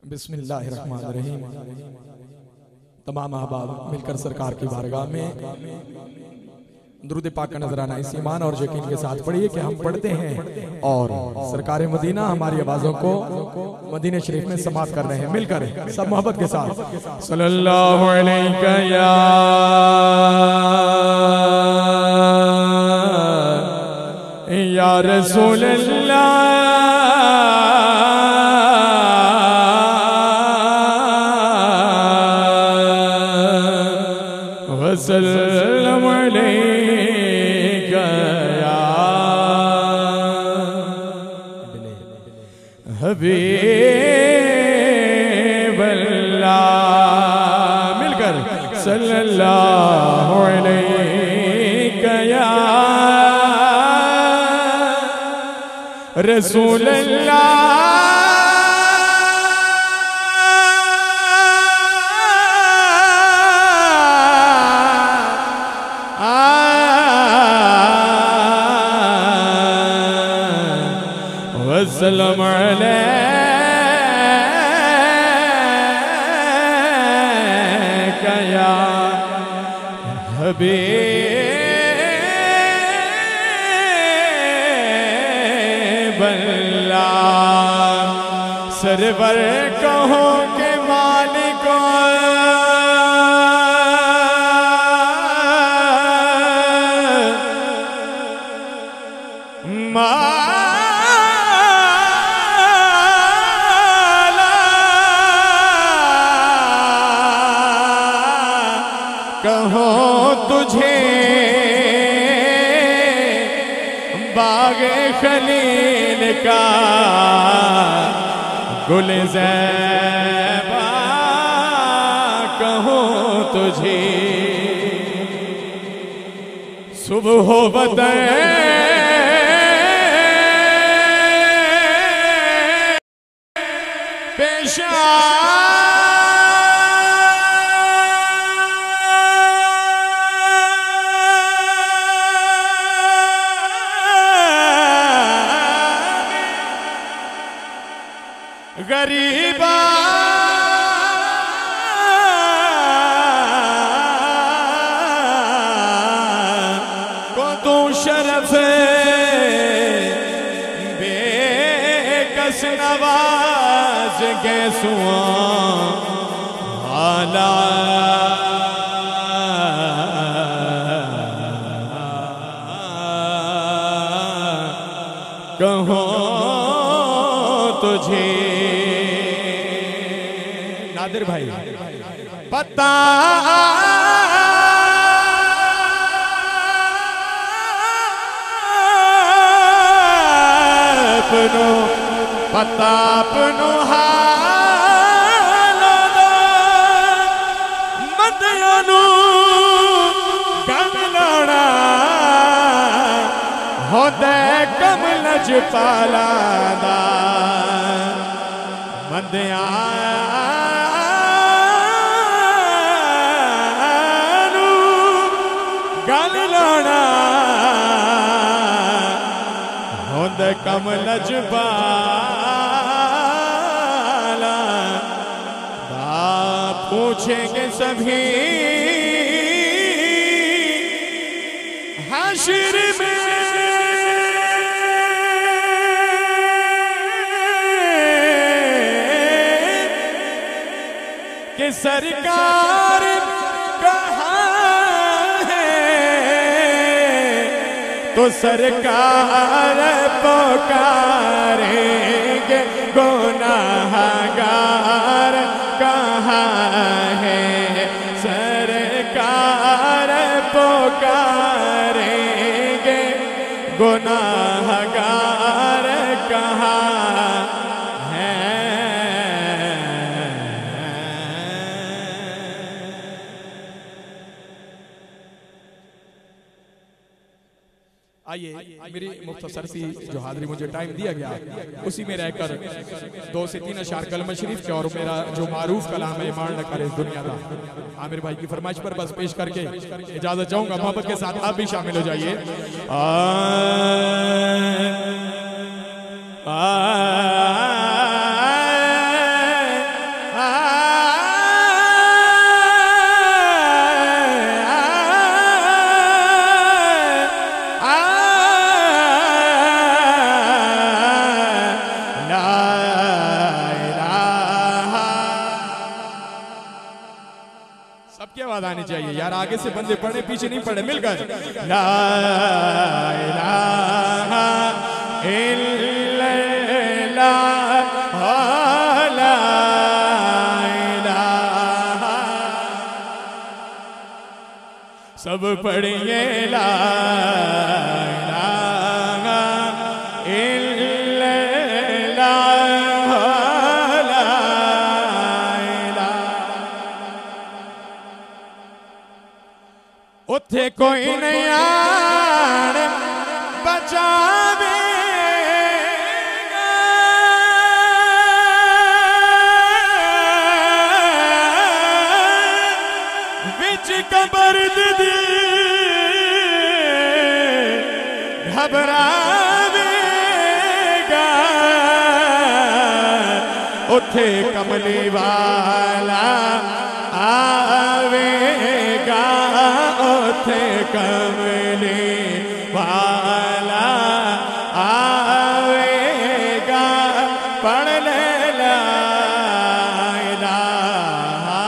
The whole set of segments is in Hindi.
बिस्मिल्लाहिर्रहमानिर्रहीम। तमाम अहबाब मिलकर सरकार की बारगाह में दुरूद पाक का नजराना इस ईमान और यकीन के साथ पढ़िए कि हम पढ़ते हैं और सरकार मदीना हमारी आवाजों को मदीने शरीफ में समाप्त कर रहे हैं। मिलकर सब मोहब्बत के साथ सल्लल्लाहु अलैहि या रसूल अल्लाह वसल्लम अलैका या हबीब अल्लाह। मिलकर सल्लल्लाहु अलैका या रसूल अल्लाह वसल्लम अलैका या हबीब अल्लाह। सरवर कहो के मालिक कहो तुझे बागे खलील का गुल ज़ैबा कहो तुझे सुबह बदे पेशा गरीबा को तू शरफ बेकस नवाज के सुआ आला कहो तुझे नादिर भाई पता अपनो पता अपनो हालो मदयानु कमलड़ा होते कमलज पालादा मदया गल लोड़ा होंद कमलज बाला दा पूछेंगे सभी हाशिर में कि सरकार तो सरकार पुकारेंगे गुनाहगार कहाँ है सरकार पुकारेंगे गुनाहगार कहाँ आइए मेरी मुख्तसर सी जो हाज़िरी मुझे टाइम दिया गया उसी में रहकर 2 से 3 अशार कलमा शरीफ के और मेरा जो मारूफ कलाम है मान न करे इस दुनिया का आमिर भाई की फरमाइश पर बस पेश करके इजाजत चाहूंगा। मोहब्बत के साथ आप भी शामिल हो जाइए। आपकी आवाज आनी चाहिए यार, आगे से बंदे पढ़े पीछे नहीं पढ़े, मिलकर ला इलाहा इल्लल्लाह ला इलाहा, सब पढ़िए ला इलाहा इल्लल्लाह ला इलाहा। उथे कोई नहीं आन बचावेगा, विच कबर दी घबरावेगा, उथे कमली वाला आवेगा, उथे कमली वाला आवेगा, पढ़ ले ला इलाहा।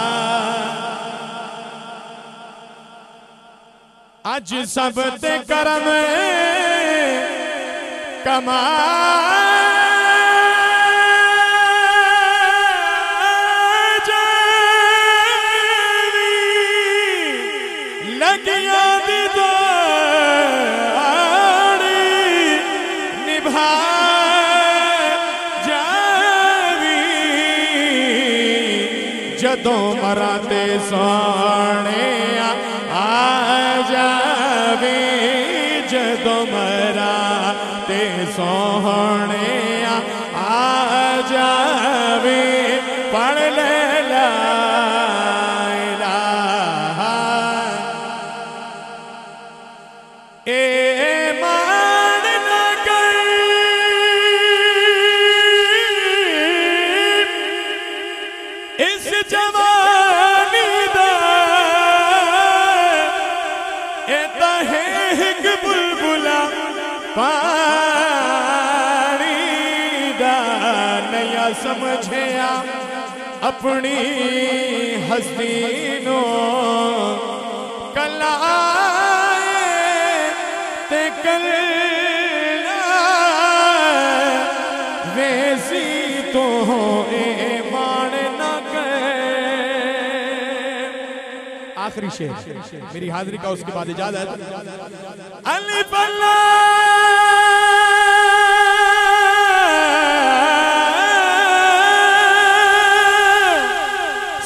अज सब ते करम कमा लगिया दी दाड़ी निभा जावी, जदों मरा ते सोने आ जावी, जदों मरा ते सोने आ जावी, पढ़ ले ला इलाहा। ए मान न कर इस जवानी दा, ए तहे एक बुलबुला पानी दा, नया समझिया अपनी हस्ती नो, कला ते कला वैसी तो ए मान न कर। आखिरी शेर मेरी हाजिरी का, उसके बाद इजाजत। अली बल्ला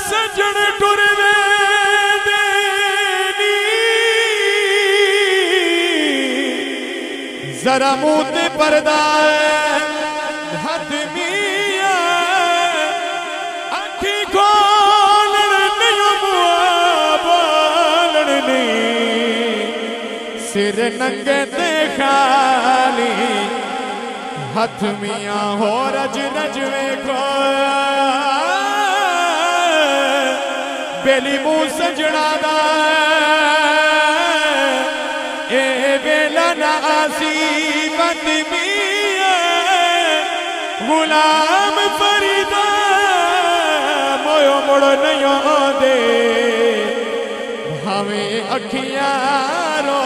सजन टुर जरा मुंह ते पर्दा हद मिया, अखी खोलन नहीं बोलन नहीं, सिर नंगे ते खाली हथ मिया, हो रज रज वेखो बेली मुंह सजना दा, ए वेला ना आसीबत मिया, गुलाम फरीदा मोयो मुड़ नहीं दे, भावे अखियां रो